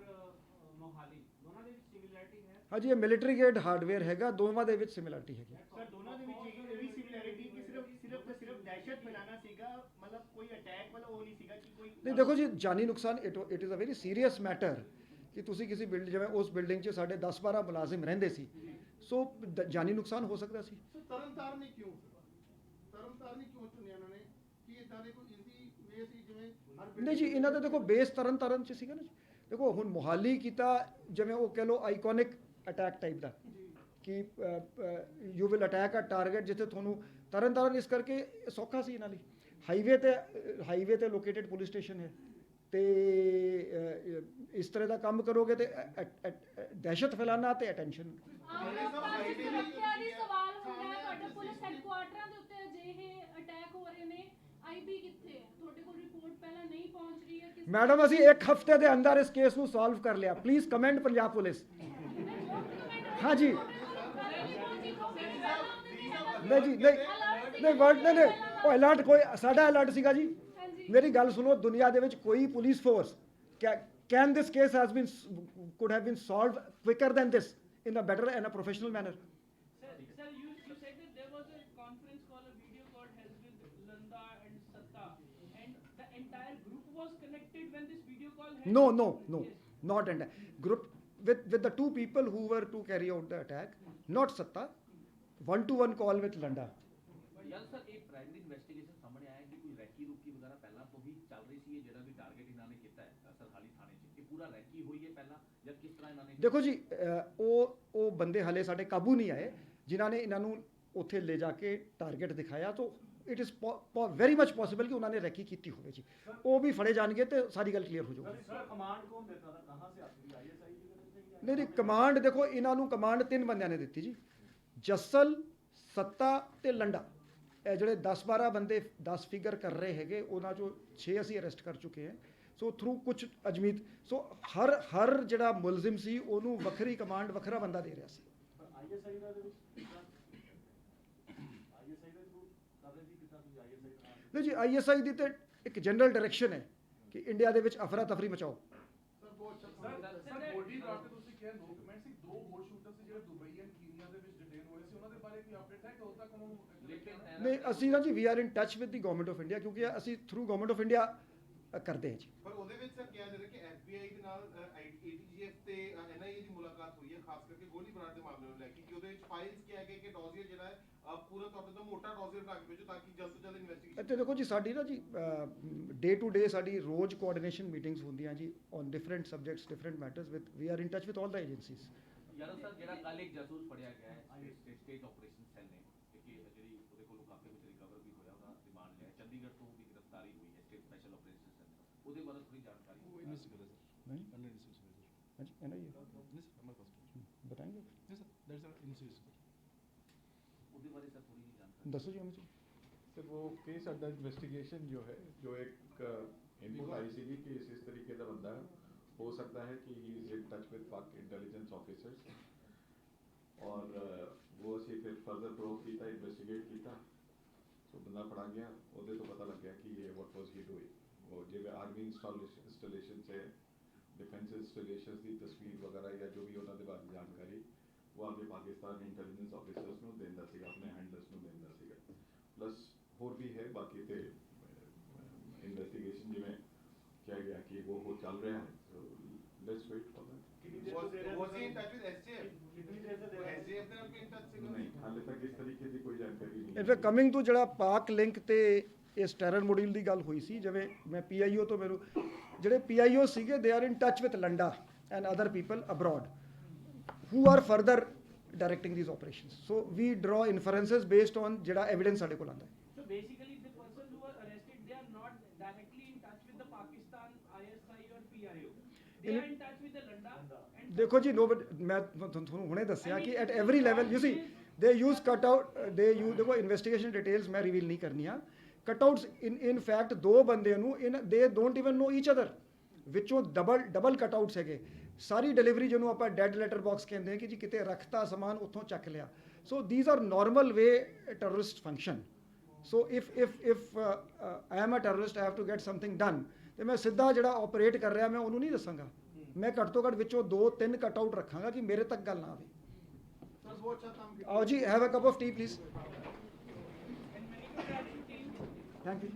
ਮੋਹਾਲੀ ਦੋਨਾਂ ਦੇ ਵਿੱਚ ਸਿਮਿਲੈਰਿਟੀ ਹੈ ਹਾਂਜੀ ਇਹ ਮਿਲਟਰੀ ਗ੍ਰੇਡ ਹਾਰਡਵੇਅਰ ਹੈਗਾ, ਦੋਵਾਂ ਦੇ ਵਿੱਚ ਸਿਮਿਲਰਿਟੀ ਹੈਗੀ। ਸਰ ਦੋਨਾਂ ਦੇ ਵਿੱਚ ਇਹ ਵੀ ਸਿਮਿਲੈਰਿਟੀ ਕਿ ਸਿਰਫ ਦਹਿਸ਼ਤ ਫੈਲਾਣਾ ਸੀਗਾ, ਮਤਲਬ ਕੋਈ ਅਟੈਕ ਵਾਲਾ ਉਹ ਨਹੀਂ ਸੀਗਾ ਕਿ ਕੋਈ ਨਹੀਂ ਦੇਖੋ ਜੀ ਜਾਨੀ ਨੁਕਸਾਨ it is a very serious matter ਕਿ ਤੁਸੀਂ ਕਿਸੇ ਬਿਲਡਿੰਗ ਜਿਵੇਂ ਉਸ ਬਿਲਡਿੰਗ 'ਚ ਸਾਡੇ 10-12 ਮੁਲਾਜ਼ਮ ਰਹਿੰਦੇ ਸੀ, ਸੋ ਜਾਨੀ ਨੁਕਸਾਨ ਹੋ ਸਕਦਾ ਸੀ। ਸੋ ਤਰਨਤਾਰਨ ਹੀ ਕਿਉਂ ਚੁਣਿਆ ਇਹਨਾਂ ਨੇ ਕਿ ਇਦਾਂ ਦੇ ਕੋਈ ਈਜ਼ੀ ਵੇ ਸੀ ਜਿਵੇਂ ਹਰ ਨਹੀਂ ਜੀ ਇਹਨਾਂ ਦਾ ਦੇਖੋ ਬੇਸ ਤਰਨ 'ਚ ਸੀਗਾ ਨਾ ਜੀ। ਦੇਖੋ ਹੁਣ ਮੋਹਾਲੀ ਕੀਤਾ ਜਿਵੇਂ ਉਹ ਕਹਿ ਲਓ ਆਈਕੋਨਿਕ ਅਟੈਕ ਟਾਈਪ ਦਾ ਕਿ you will attack a target, ਜਿੱਥੇ ਤੁਹਾਨੂੰ ਤਰਨ ਇਸ ਕਰਕੇ ਸੌਖਾ ਸੀ ਇਹਨਾਂ ਲਈ। ਹਾਈਵੇ ਤੇ ਲੋਕੇਟਡ ਪੁਲਿਸ ਸਟੇਸ਼ਨ ਹੈ ਤੇ ਇਸ ਤਰ੍ਹਾਂ ਦਾ ਕੰਮ ਕਰੋਗੇ ਤੇ ਦਹਿਸ਼ਤ ਫੈਲਾਣਾ ਤੇ ਅਟੈਂਸ਼ਨ। ਸੁਰੱਖਿਆ ਦੀ ਸਵਾਲ ਹੁੰਦਾ ਹੈ ਤੁਹਾਡੇ ਪੁਲਿਸ ਹੈਡਕੁਆਰਟਰਾਂ ਦੇ ਉੱਤੇ ਅਜਿਹੇ ਅਟੈਕ ਹੋ ਰਹੇ ਨੇ, ਆਈਬੀ ਕਿੱਥੇ ਹੈ? ਤੁਹਾਡੇ ਕੋਲ ਰਿਪੋਰਟ ਪਹਿਲਾਂ ਨਹੀਂ ਪਹੁੰਚ ਰਹੀ ਹੈ? ਮੈਡਮ ਅਸੀਂ 1 ਹਫ਼ਤੇ ਦੇ ਅੰਦਰ ਇਸ ਕੇਸ ਨੂੰ ਸੋਲਵ ਕਰ ਲਿਆ। Please comment Punjab police. हाँ जी नहीं जी नहीं वर्ड नहीं ਉਹ ਅਲਰਟ ਕੋਈ ਸਾਡਾ ਅਲਰਟ ਸੀਗਾ ਜੀ। ਮੇਰੀ ਗੱਲ ਸੁਣੋ ਦੁਨੀਆ ਦੇ ਵਿੱਚ ਕੋਈ police force can this case has been could have been solved quicker than this in a better and a professional manner. Sir, you said that there was a conference call, a video call held with Landa and Satta, and the entire group was connected when this video call held? No, not entire group with the two people who were to carry out the attack, not Satta, one-to-one call with Landa. ਯਾਰ ਸਰ ਇਹ ਪ੍ਰਾਇਮਰੀ ਇਨਵੈਸਟੀਗੇਸ਼ਨ ਸਾਹਮਣੇ ਆਇਆ ਕਿ ਕੋਈ ਰੈਕੀ ਰੁਕੀ ਵਗੈਰਾ ਪਹਿਲਾਂ ਤੋਂ ਹੀ ਚੱਲ ਰਹੀ ਸੀ, ਇਹ ਜਿਹੜਾ ਵੀ ਟਾਰਗੇਟ ਇਹਨਾਂ ਨੇ ਕੀਤਾ ਹੈ ਸਰਹਾਲੀ ਥਾਣੇ 'ਚ, ਇਹ ਪੂਰਾ ਰੈਕੀ ਹੋਈ ਹੈ ਪਹਿਲਾਂ ਜਾਂ ਕਿਸ ਤਰ੍ਹਾਂ ਇਹਨਾਂ ਨੇ? ਦੇਖੋ ਜੀ ਉਹ ਬੰਦੇ ਹਲੇ ਸਾਡੇ ਕਾਬੂ ਨਹੀਂ ਆਏ ਜਿਨ੍ਹਾਂ ਨੇ ਇਹਨਾਂ ਨੂੰ ਉੱਥੇ ਲੈ ਜਾ ਕੇ ਟਾਰਗੇਟ ਦਿਖਾਇਆ। ਤਾਂ it is very much possible ਕਿ ਉਹਨਾਂ ਨੇ ਰੈਕੀ ਕੀਤੀ ਹੋਵੇ ਜੀ। ਉਹ ਵੀ ਫੜੇ ਜਾਣਗੇ ਤੇ ਸਾਰੀ ਗੱਲ ਕਲੀਅਰ ਹੋ ਜਾਊਗੀ। ਸਰ ਕਮਾਂਡ ਕੌਣ ਦੇਤਾ था, कहां से आती है? आईएसआई की तरफ से या ਨਹੀਂ ਕਮਾਂਡ ਦੇਖੋ ਇਹਨਾਂ ਨੂੰ ਕਮਾਂਡ 3 ਬੰਦਿਆਂ ਨੇ ਦਿੱਤੀ ਜੀ, ਜੱਸਲ, ਸੱਤਾ ਤੇ ਲੰਡਾ। ਇਹ ਜਿਹੜੇ 10-12 ਬੰਦੇ 10 ਫਿਗਰ ਕਰ ਰਹੇ ਹੈਗੇ ਉਹਨਾਂ ਚੋਂ 6 ਅਸੀਂ ਅਰੈਸਟ ਕਰ ਚੁੱਕੇ ਹਾਂ। ਸੋ ਥਰੂ ਕੁਝ ਅਜਮੀਤ, ਸੋ ਹਰ ਜਿਹੜਾ ਮੁਲਜ਼ਮ ਸੀ ਉਹਨੂੰ ਵੱਖਰੀ ਕਮਾਂਡ ਵੱਖਰਾ ਬੰਦਾ ਦੇ ਰਿਹਾ ਸੀ। ਆਈਐਸਆਈ ਦਾ ਦੇ ਵਿੱਚ ਆਈਐਸਆਈ ਦਾ ਗਰੁੱਪ ਕਦੇ ਵੀ ਕਿਤਾ ਤੁਸੀਂ ਆਈਐਸਆਈ ਦਾ ਨਹੀਂ ਜੀ ਆਈਐਸਆਈ ਦੀ ਤੇ ਇੱਕ ਜਨਰਲ ਡਾਇਰੈਕਸ਼ਨ ਹੈ ਕਿ ਇੰਡੀਆ ਦੇ ਵਿੱਚ ਅਫਰਾ ਤਫਰੀ ਮਚਾਓ। ਸਰ ਬਹੁਤ ਅੱਛਾ ਸਰ ਗੋਲਡੀ ਬਰਾੜ ਤੇ ਤੁਸੀਂ ਕਿਹਾ ਨੋ ਕਮੈਂਟ ਸੀ, 2 ਹੋਰ ਸ਼ੂਟਰ ਸੀ ਜਿਹੜੇ ਦੁਬਈ ਐਂਡ ਕੀਨੀਆ ਦੇ ਵਿੱਚ ਡਿਟੇਨ ਹੋਏ ਸੀ, ਉਹਨਾਂ ਦੇ ਬਾਰੇ ਕੋਈ ਅਪਡੇਟ ਹੈ ਕਿ ਉਦੋਂ ਤੱਕ ਉਹਨੂੰ? ਨਹੀਂ ਅਸੀਂ ਨਾ ਜੀ we are in touch with the government of India ਕਿਉਂਕਿ ਅਸੀਂ ਥਰੂ ਗਵਰਨਮੈਂਟ ਆਫ ਇੰਡੀਆ ਕਰਦੇ ਹਾਂ ਜੀ। ਪਰ ਉਹਦੇ ਵਿੱਚ ਸਰ ਕਿਹਾ ਜਾ ਰਿਹਾ ਕਿ ਐਸਬੀਆਈ ਦੇ ਨਾਲ ATGF ਤੇ NIA ਦੀ ਮੁਲਾਕਾਤ ਹੋਈ ਹੈ, ਖਾਸ ਕਰਕੇ ਗੋਲਡੀ ਬਰਾੜ ਦੇ ਮਾਮਲੇ ਨੂੰ ਲੈ ਕੇ, ਕਿ ਉਹਦੇ ਵਿੱਚ ਫਾਈਲਸ ਕਿਹਾ ਗਿਆ ਕਿ ਡੋਜ਼ੀਅਰ ਜਿਹੜਾ ਹੈ ਪੂਰਾ ਤੌਰ ਤੇ ਮੋਟਾ ਡੋਜ਼ੀਅਰ ਬਣਾ ਕੇ ਭੇਜੋ ਤਾਂ ਕਿ ਜਲਦ ਤੋਂ ਜਲਦ ਇਨਵੈਸਟੀਗੇਸ਼ਨ। ਇੱਥੇ ਦੇਖੋ ਜੀ ਸਾਡੀ ਨਾ ਜੀ ਡੇ ਟੂ ਡੇ ਸਾਡੀ ਰੋਜ਼ ਕੋਆਰਡੀਨੇਸ਼ਨ ਮੀਟਿੰਗਸ ਹੁੰਦੀਆਂ ਜੀ on different subjects different matters with we are in touch with all the agencies. ਯਾਰ ਸਰ ਜਿਹੜਾ ਕੱਲ ਇੱਕ ਜਾਸੂਸ ਫੜਿਆ ਗਿਆ ਹੈ ਸਟੇਟ ਆਪਰੇਸ਼ਨ ਸੈੱਲ ਨੇ ਕਿ ਜਿਹੜੀ ਉਹਦੇ ਕੋਲੋਂ ਕਾਫੀ ਕੁਝ ਰਿਕਵਰ ਵੀ ਹੋਇਆ, ਉਹਦਾ ਰਿਮਾਂਡ ਲਿਆ, ਚੰਡੀਗੜ੍ਹ ਤੋਂ ਵੀ ਗ੍ਰਿਫਤਾਰੀ ਹੋਈ ਹੈ ਸਟੇਟ ਸਪੈਸ਼ਲ ਆਪਰੇਸ਼ਨ ਸੈੱਲ, ਉਹਦੇ ਬਾਰੇ ਥੋੜੀ ਜਾਣਕਾਰੀ ਹਾਂਜੀ ਹਾਂਜੀ ਬਤਾएंगे ਉਹਦੇ ਬਾਰੇ ਸਰ ਥੋੜੀ ਜਿਹੀ ਜਾਣਕਾਰੀ ਦੱਸੋ ਜੀ ਹमें जी। सर वो केस अंडर इन्वेस्टिगेशन जो है, जो एक इनपुट आई सी कि इस तरीके का बंदा हो सकता है कि he is in touch with पाक इंटेलिजेंस ऑफिसर्स और वो ਅਸੀਂ ਫਿਰ फर्दर प्रोब ਕੀਤਾ, इन्वेस्टिगेट ਕੀਤਾ, सो बंदा फड़ा गया। ਉਹਦੇ ਤੋਂ ਪਤਾ ਲੱਗ ਗਿਆ ਕਿ ਇਹ व्हाट वाज ही डूइंग। वो ਜਿਵੇਂ ਆਰਮੀ ਇੰਸਟਾਲੇਸ਼ਨ ਸੇ डिफेंस इंस्टॉलेशंस की तस्वीर वगैरह या जो भी उन्होंने बारे जानकारी ਉਹ ਆਗੇ ਪਾਕਿਸਤਾਨ ਇੰਟੈਲੀਜੈਂਸ ਆਫਿਸਰਸ ਨੂੰ ਦਿੰਦਾ ਸੀਗਾ, ਆਪਣੇ ਹੈਂਡਲਰਸ ਨੂੰ ਦਿੰਦਾ ਸੀਗਾ। ਪਲੱਸ ਹੋਰ ਵੀ ਹੈ ਬਾਕੀ ਤੇ ਇਨਵੈਸਟੀਗੇਸ਼ਨ ਜਿਵੇਂ ਕਿਹਾ ਗਿਆ ਕਿ ਉਹ ਚੱਲ ਰਿਹਾ ਹੈ, so let's wait for that. Was he in touch with SJF? कितनी देर से दे रहे हैं? SJF ਦੇ ਨਾਲ ਵੀ in touch ਸੀਗਾ? ਨਹੀਂ ਹਾਲੇ ਤੱਕ ਇਸ ਤਰੀਕੇ ਦੀ ਕੋਈ ਜਾਣਕਾਰੀ ਨਹੀਂ। ਇਨਫੈਕਟ ਕਮਿੰਗ ਟੂ ਜਿਹੜਾ ਪਾਕ ਲਿੰਕ ਤੇ ਇਸ ਟੈਰਰ ਮੋਡਿਊਲ ਦੀ ਗੱਲ ਹੋਈ ਸੀ, ਜਿਵੇਂ ਮੈਂ PIO ਤੋਂ ਮੈਨੂੰ ਜਿਹੜੇ PIO ਸੀਗੇ they are in touch with Landa and other people abroad who are further directing these operations. So we draw inferences based on ਜਿਹੜਾ evidence ਸਾਡੇ ਕੋਲ ਆਉਂਦਾ ਹੈ। So basically, the persons who are arrested, they are not directly in touch with the Pakistan ISI or PIO. They are in touch with the Landa. And ਦੇਖੋ ਜੀ ਮੈਂ ਤੁਹਾਨੂੰ ਹੁਣੇ ਦੱਸਿਆ ਕਿ at every level you see they use cutout they use ਦੇਖੋ ਇਨਵੈਸਟੀਗੇਸ਼ਨ ਡਿਟੇਲਸ ਮੈਂ ਰਿਵੀਲ ਨਹੀਂ ਕਰਨੀਆਂ। ਕਟਆਊਟਸ ਇਨ ਫੈਕਟ ਦੋ ਬੰਦੇ ਨੂੰ they don't even know each other, ਵਿੱਚੋਂ ਡਬਲ ਕਟਆਊਟਸ ਹੈਗੇ। ਸਾਰੀ ਡਿਲੀਵਰੀ ਜਿਹਨੂੰ ਆਪਾਂ ਡੈਡ ਲੈਟਰ ਬਾਕਸ ਕਹਿੰਦੇ ਹਾਂ ਕਿ ਜੀ ਕਿਤੇ ਰੱਖਤਾ ਸਮਾਨ ਉੱਥੋਂ ਚੱਕ ਲਿਆ। So these are normal way terrorist function. So if I am a terrorist I have to get something done, ਤੇ ਮੈਂ ਸਿੱਧਾ ਜਿਹੜਾ ਆਪਰੇਟ ਕਰ ਰਿਹਾ ਮੈਂ ਉਹਨੂੰ ਨਹੀਂ ਦੱਸਾਂਗਾ। ਮੈਂ ਘੱਟ ਤੋਂ ਘੱਟ ਵਿੱਚੋਂ 2-3 ਕਟਆਊਟ ਰੱਖਾਂਗਾ ਕਿ ਮੇਰੇ ਤੱਕ ਗੱਲ ਨਾ ਆਵੇ। ਸਰ ਬਹੁਤ ਅੱਛਾ ਕੰਮ ਕੀਤਾ। ਆਓ ਜੀ, have a cup of tea please. many congratulations. Thank you.